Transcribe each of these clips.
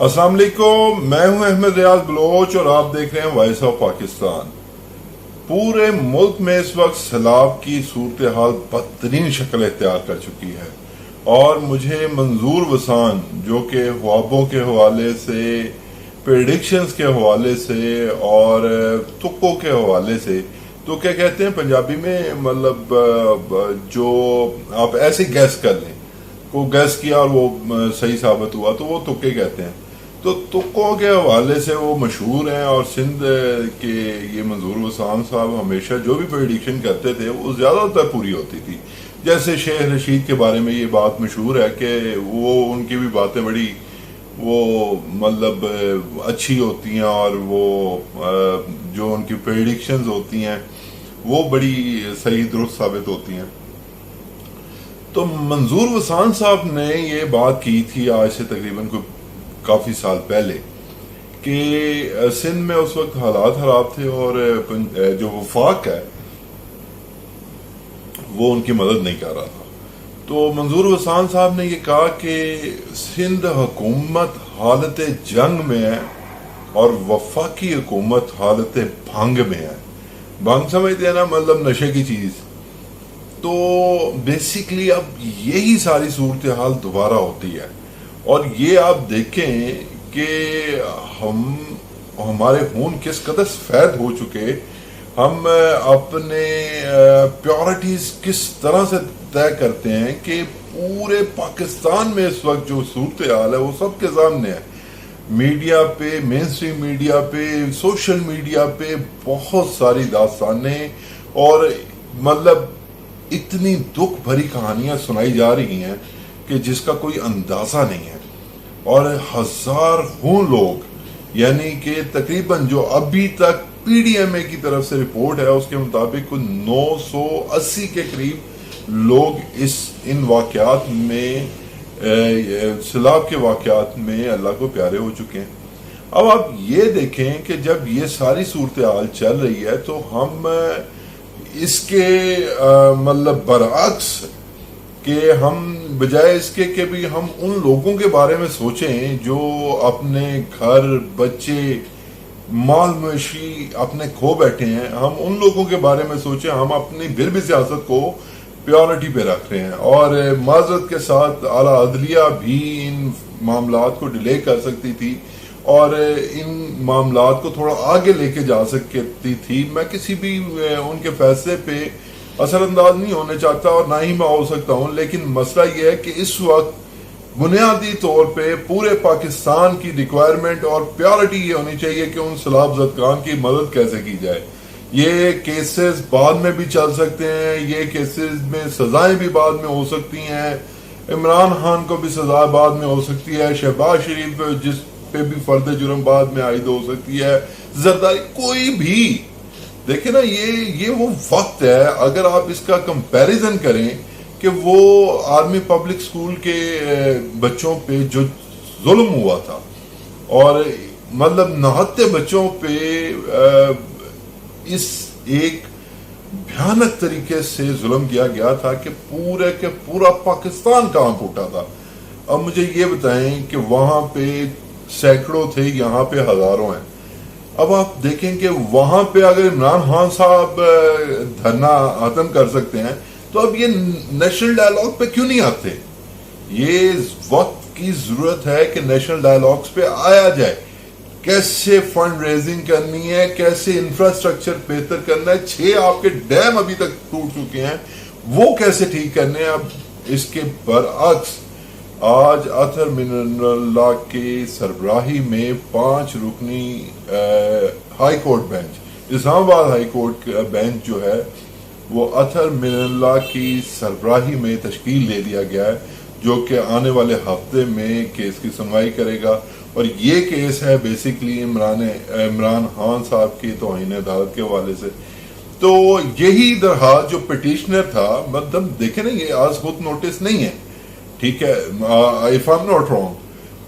السلام علیکم، میں ہوں احمد ریاض بلوچ اور آپ دیکھ رہے ہیں وائس آف پاکستان۔ پورے ملک میں اس وقت سیلاب کی صورتحال بدترین شکل اختیار کر چکی ہے، اور مجھے منظور وسان جو کہ خوابوں کے حوالے سے، پریڈکشنز کے حوالے سے اور تکوں کے حوالے سے، تو کیا کہتے ہیں پنجابی میں، مطلب جو آپ ایسے گیس کر لیں، کو گیس کیا اور وہ صحیح ثابت ہوا تو وہ تکے کہتے ہیں۔ تو تکوں کے حوالے سے وہ مشہور ہیں، اور سندھ کے یہ منظور وسان صاحب ہمیشہ جو بھی پریڈکشن کرتے تھے وہ زیادہ تر پوری ہوتی تھی۔ جیسے شیخ رشید کے بارے میں یہ بات مشہور ہے کہ وہ ان کی بھی باتیں بڑی وہ مطلب اچھی ہوتی ہیں، اور وہ جو ان کی پریڈکشنز ہوتی ہیں وہ بڑی صحیح درست ثابت ہوتی ہیں۔ تو منظور وسان صاحب نے یہ بات کی تھی آج سے تقریباً کافی سال پہلے کہ سندھ میں اس وقت حالات خراب تھے، اور جو وفاق ہے وہ ان کی مدد نہیں کر رہا تھا۔ تو منظور وسان صاحب نے یہ کہا کہ سندھ حکومت حالت جنگ میں ہے اور وفاقی حکومت حالت بھنگ میں ہے۔ بھنگ سمجھتے ہیں نا، مطلب نشے کی چیز۔ تو بیسیکلی اب یہی ساری صورتحال دوبارہ ہوتی ہے، اور یہ آپ دیکھیں کہ ہمارے خون کس قدر سفید ہو چکے، ہم اپنے پیورٹیز کس طرح سے طے کرتے ہیں کہ پورے پاکستان میں اس وقت جو صورتحال ہے وہ سب کے سامنے ہے۔ میڈیا پہ، مین اسٹریم میڈیا پہ، سوشل میڈیا پہ بہت ساری داستانیں اور مطلب اتنی دکھ بھری کہانیاں سنائی جا رہی ہیں کہ جس کا کوئی اندازہ نہیں ہے، اور ہزار خون لوگ، یعنی کہ تقریباً جو ابھی تک پی ڈی ایم اے کی طرف سے رپورٹ ہے اس کے مطابق 980 کے قریب لوگ ان واقعات میں، سیلاب کے واقعات میں اللہ کو پیارے ہو چکے ہیں۔ اب آپ یہ دیکھیں کہ جب یہ ساری صورتحال چل رہی ہے تو ہم اس کے مطلب برعکس کہ ہم بجائے اس کے کہ بھی ہم ان لوگوں کے بارے میں سوچیں جو اپنے گھر، بچے، مال مویشی اپنے کھو بیٹھے ہیں، ہم ان لوگوں کے بارے میں سوچیں۔ ہم اپنی پھر بھی سیاست کو پیورٹی پہ رکھ رہے ہیں، اور معذرت کے ساتھ اعلیٰ عدلیہ بھی ان معاملات کو ڈیلے کر سکتی تھی اور ان معاملات کو تھوڑا آگے لے کے جا سکتی تھی۔ میں کسی بھی ان کے فیصلے پہ اثر انداز نہیں ہونے چاہتا، اور نہ ہی میں ہو سکتا ہوں، لیکن مسئلہ یہ ہے کہ اس وقت بنیادی طور پہ پورے پاکستان کی ریکوائرمنٹ اور پیورٹی یہ ہونی چاہیے کہ ان سیلاب زدگان کی مدد کیسے کی جائے۔ یہ کیسز بعد میں بھی چل سکتے ہیں، یہ کیسز میں سزائیں بھی بعد میں ہو سکتی ہیں، عمران خان کو بھی سزا بعد میں ہو سکتی ہے، شہباز شریف جس پہ بھی فرد جرم بعد میں عائد ہو سکتی ہے، زرداری، کوئی بھی۔ دیکھیں نا، یہ وہ وقت ہے، اگر آپ اس کا کمپیریزن کریں کہ وہ آرمی پبلک سکول کے بچوں پہ جو ظلم ہوا تھا، اور مطلب نہتے بچوں پہ اس ایک بھیانک طریقے سے ظلم کیا گیا تھا کہ پورے کے پورا پاکستان کانپ اٹھا تھا۔ اب مجھے یہ بتائیں کہ وہاں پہ سینکڑوں تھے، یہاں پہ ہزاروں ہیں۔ اب آپ دیکھیں کہ وہاں پہ اگر عمران خان صاحب دھرنا ختم کر سکتے ہیں تو اب یہ نیشنل ڈائیلاگ پہ کیوں نہیں آتے؟ یہ وقت کی ضرورت ہے کہ نیشنل ڈائیلاگز پہ آیا جائے، کیسے فنڈ ریزنگ کرنی ہے، کیسے انفراسٹرکچر بہتر کرنا ہے۔ 6 آپ کے ڈیم ابھی تک ٹوٹ چکے ہیں، وہ کیسے ٹھیک کرنے ہیں۔ اب اس کے برعکس آج اطہر من اللہ کی سربراہی میں 5 رکنی ہائی کورٹ بینچ، اسلام آباد ہائی کورٹ کا بینچ جو ہے وہ اطہر من اللہ کی سربراہی میں تشکیل دے دیا گیا ہے، جو کہ آنے والے ہفتے میں کیس کی سنوائی کرے گا۔ اور یہ کیس ہے بیسیکلی عمران خان صاحب کی توہین عدالت کے حوالے سے۔ تو یہی درخواست جو پٹیشنر تھا، مطلب دیکھیں نا، یہ آج خود نوٹس نہیں ہے، ٹھیک ہے، if I'm not wrong،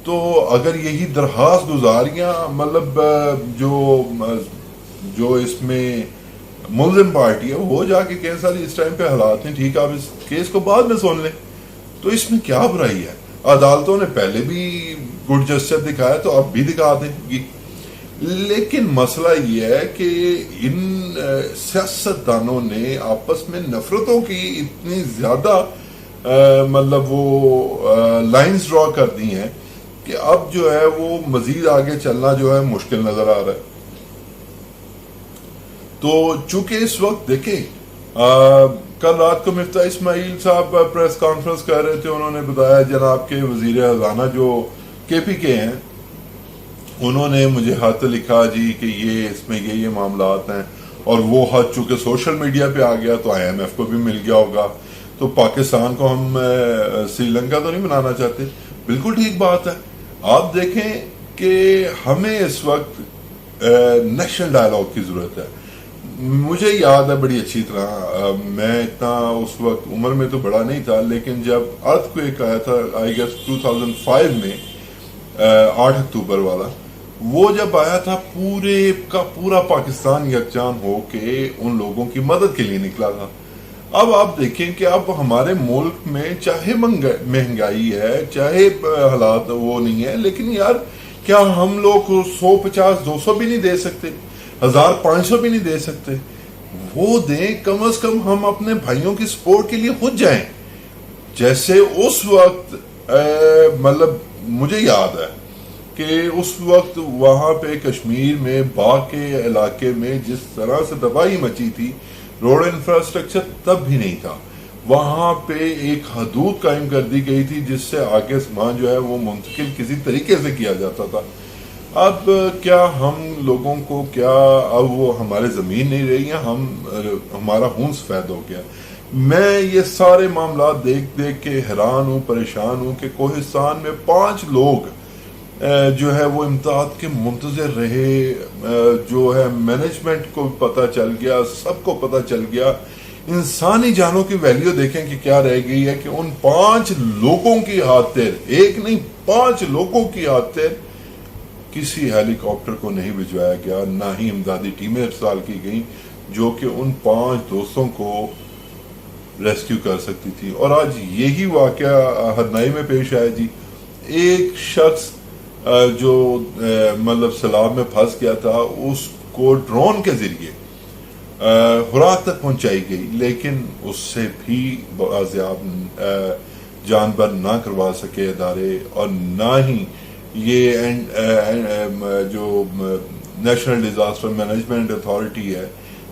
تو اگر یہی درخواست گزاریاں مطلب جو اس میں ملزم پارٹی ہے وہ جا کے کہہ ساری اس ٹائم پہ حالات نہیں ٹھیک، آپ اس کیس کو بعد میں سن لیں، تو اس میں کیا برائی ہے؟ عدالتوں نے پہلے بھی گڈ جسچر دکھایا تو اب بھی دکھا دیں گی. لیکن مسئلہ یہ ہے کہ ان سیاستدانوں نے آپس میں نفرتوں کی اتنی زیادہ مطلب وہ لائنز ڈرا کر دی ہیں کہ اب جو ہے وہ مزید آگے چلنا جو ہے مشکل نظر آ رہا ہے. تو چونکہ اس وقت دیکھیں کل رات کو مفتاح اسماعیل صاحب پریس کانفرنس کر رہے تھے, انہوں نے بتایا جناب کے وزیر خزانہ جو کے پی کے ہیں انہوں نے مجھے خط لکھا جی کہ یہ اس میں یہ معاملات ہیں, اور وہ خط چونکہ سوشل میڈیا پہ آ گیا تو آئی ایم ایف کو بھی مل گیا ہوگا, تو پاکستان کو ہم سری لنکا تو نہیں بنانا چاہتے. بالکل ٹھیک بات ہے. آپ دیکھیں کہ ہمیں اس وقت نیشنل ڈائلاگ کی ضرورت ہے. مجھے یاد ہے بڑی اچھی طرح, میں اتنا اس وقت عمر میں تو بڑا نہیں تھا, لیکن جب ارتھ کویک آیا تھا آئی گیس 2005 میں 8 اکتوبر والا, وہ جب آیا تھا پورے کا پورا پاکستان یکجان ہو کے ان لوگوں کی مدد کے لیے نکلا تھا. اب آپ دیکھیں کہ اب ہمارے ملک میں چاہے مہنگائی ہے, چاہے حالات وہ نہیں ہے, لیکن یار کیا ہم لوگ 150 200 بھی نہیں دے سکتے, 1500 بھی نہیں دے سکتے؟ وہ دیں, کم از کم ہم اپنے بھائیوں کی سپورٹ کے لیے خود جائیں. جیسے اس وقت مطلب مجھے یاد ہے کہ اس وقت وہاں پہ کشمیر میں باغ کے علاقے میں جس طرح سے تباہی مچی تھی, روڈ انفراسٹرکچر تب بھی نہیں تھا. وہاں پہ ایک حدود قائم کر دی گئی تھی جس سے آگے سامان جو ہے وہ منتقل کسی طریقے سے کیا جاتا تھا. اب کیا ہم لوگوں کو کیا اب وہ ہمارے زمین نہیں رہی ہیں, ہمارا خون سفید ہو گیا. میں یہ سارے معاملات دیکھ کے حیران ہوں, پریشان ہوں کہ کوہستان میں 5 لوگ جو ہے وہ امداد کے منتظر رہے, جو ہے مینجمنٹ کو پتہ چل گیا, سب کو پتہ چل گیا. انسانی جانوں کی ویلیو دیکھیں کہ کیا رہ گئی ہے کہ ان 5 لوگوں کی خاطر, ایک نہیں 5 لوگوں کی خاطر کسی ہیلی کاپٹر کو نہیں بھجوایا گیا, نہ ہی امدادی ٹیمیں ارسال کی گئیں جو کہ ان 5 دوستوں کو ریسکیو کر سکتی تھی. اور آج یہی واقعہ ہرنائی میں پیش آیا جی. ایک شخص جو مطلب سیلاب میں پھنس گیا تھا, اس کو ڈرون کے ذریعے خوراک تک پہنچائی گئی, لیکن اس سے بھی بازیاب جان بر نہ کروا سکے ادارے, اور نہ ہی یہ جو نیشنل ڈیزاسٹر مینجمنٹ اتھارٹی ہے,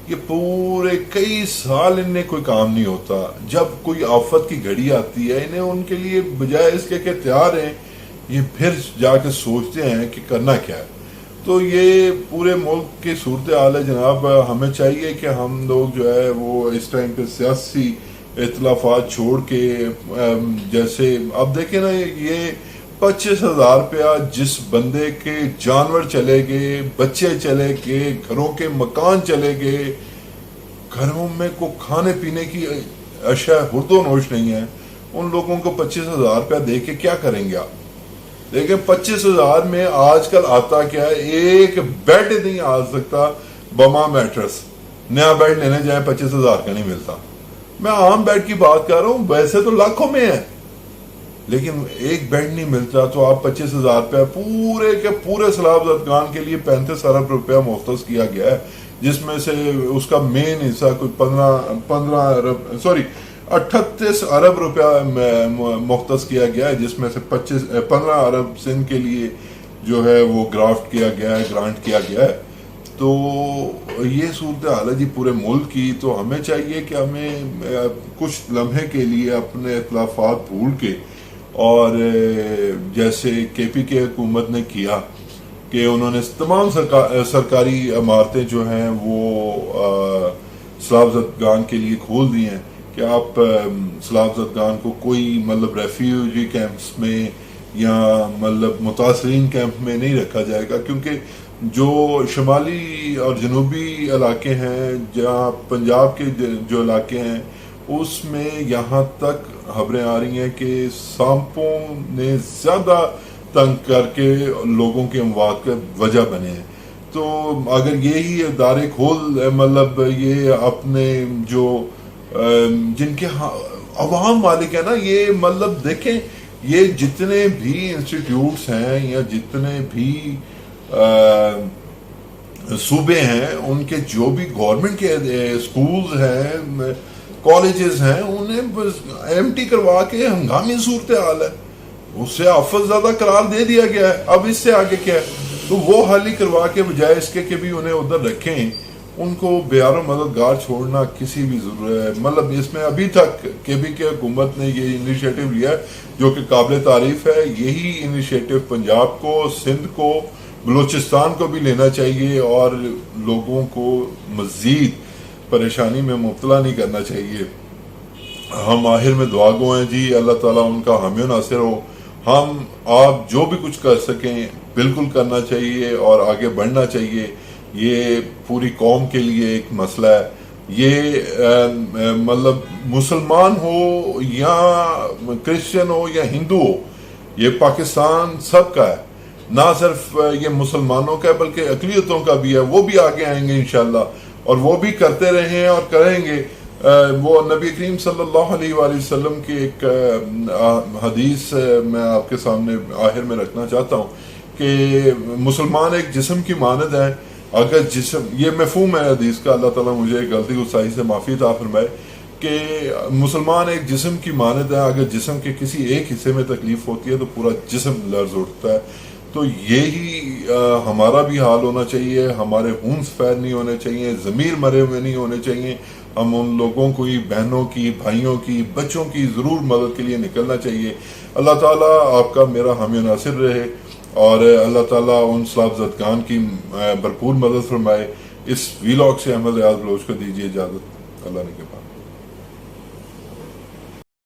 یہ پورے کئی سال ان نے کوئی کام نہیں ہوتا. جب کوئی آفت کی گھڑی آتی ہے, انہیں ان کے لیے بجائے اس کے کہ تیار ہیں, یہ پھر جا کے سوچتے ہیں کہ کرنا کیا ہے. تو یہ پورے ملک کی صورتحال ہے جناب. ہمیں چاہیے کہ ہم لوگ جو ہے وہ اس ٹائم پہ سیاسی اختلافات چھوڑ کے, جیسے اب دیکھیں نا, یہ 25,000 روپیہ جس بندے کے جانور چلے گئے, بچے چلے گئے, گھروں کے مکان چلے گئے, گھروں میں کو کھانے پینے کی اشیاء خرد و نوش نہیں ہے, ان لوگوں کو 25,000 روپیہ دے کے کیا کریں گے آپ؟ دیکھیں 25,000 میں آج کل آتا کیا ہے, ایک بیڈ نہیں آ سکتا, بما میٹرس نیا بیڈ لینے جائیں 25,000 کا نہیں ملتا. میں عام بیڈ کی بات کر رہا ہوں, ویسے تو لاکھوں میں ہے, لیکن ایک بیڈ نہیں ملتا. تو آپ 25,000 روپیہ پورے کے پورے سیلاب زدگان کے لیے 35 ارب روپیہ مختص کیا گیا ہے, جس میں سے اس کا مین حصہ کوئی 38 ارب روپیہ مختص کیا گیا ہے, جس میں سے 15 ارب سندھ کے لیے جو ہے وہ گرافٹ کیا گیا ہے, گرانٹ کیا گیا ہے. تو یہ صورتحال ہے جی پورے ملک کی. تو ہمیں چاہیے کہ ہمیں کچھ لمحے کے لیے اپنے اختلافات بھول کے, اور جیسے کے پی کے حکومت نے کیا کہ انہوں نے تمام سرکاری عمارتیں جو ہیں وہ سیلاب زدگان کے لیے کھول دی ہیں, کہ آپ سیلاب زدگان کو کوئی مطلب ریفیوجی کیمپس میں یا مطلب متاثرین کیمپ میں نہیں رکھا جائے گا, کیونکہ جو شمالی اور جنوبی علاقے ہیں, جہاں پنجاب کے جو علاقے ہیں, اس میں یہاں تک خبریں آ رہی ہیں کہ سانپوں نے زیادہ تنگ کر کے لوگوں کے اموات کا وجہ بنے ہیں. تو اگر یہی ادارے کھول مطلب یہ اپنے جو جن کے عوام مالک ہے نا, یہ مطلب دیکھیں یہ جتنے بھی انسٹیٹیوٹس ہیں یا جتنے بھی صوبے ہیں ان کے جو بھی گورنمنٹ کے اسکولز ہیں کالجز ہیں انہیں empty کروا کے ہنگامی صورتحال ہے اس سے افضل زیادہ قرار دے دیا گیا ہے. اب اس سے آگے کیا ہے؟ تو وہ حل ہی کروا کے بجائے اس کے کہ بھی انہیں ادھر رکھیں ان کو بیار و مددگار چھوڑنا کسی بھی ضرورت مطلب اس میں ابھی تک کے بھی کہ حکومت نے یہ انیشیٹو لیا جو کہ قابل تعریف ہے. یہی انیشیٹو پنجاب کو سندھ کو بلوچستان کو بھی لینا چاہیے اور لوگوں کو مزید پریشانی میں مبتلا نہیں کرنا چاہیے. ہم آخر میں دعا گو ہیں جی اللہ تعالیٰ ان کا حامی و ناصر ہو. ہم آپ جو بھی کچھ کر سکیں بالکل کرنا چاہیے اور آگے بڑھنا چاہیے. یہ پوری قوم کے لیے ایک مسئلہ ہے. یہ مطلب مسلمان ہو یا کرسچن ہو یا ہندو ہو یہ پاکستان سب کا ہے نہ صرف یہ مسلمانوں کا ہے بلکہ اقلیتوں کا بھی ہے. وہ بھی آگے آئیں گے انشاءاللہ اور وہ بھی کرتے رہیں اور کریں گے. وہ نبی کریم صلی اللہ علیہ وآلہ وسلم کی ایک حدیث میں آپ کے سامنے آخر میں رکھنا چاہتا ہوں کہ مسلمان ایک جسم کی مانند ہے. اگر جسم یہ مفہوم ہے حدیث کا اللہ تعالیٰ مجھے غلطی گستاخی سے معافی عطا فرمائے کہ مسلمان ایک جسم کی مانند ہے. اگر جسم کے کسی ایک حصے میں تکلیف ہوتی ہے تو پورا جسم لرز اٹھتا ہے. تو یہی ہمارا بھی حال ہونا چاہیے. ہمارے خون سفید نہیں ہونے چاہیے ضمیر مرے ہوئے نہیں ہونے چاہیے. ہم ان لوگوں کو بہنوں کی بھائیوں کی بچوں کی ضرور مدد کے لیے نکلنا چاہیے. اللہ تعالیٰ آپ کا میرا حامی و ناصر رہے اور اللہ تعالیٰ ان صلاح زدگان کی بھرپور مدد فرمائے. اس ویلاگ سے احمد ریاض بلوچ کو دیجیے اجازت. اللہ نے کے پاس.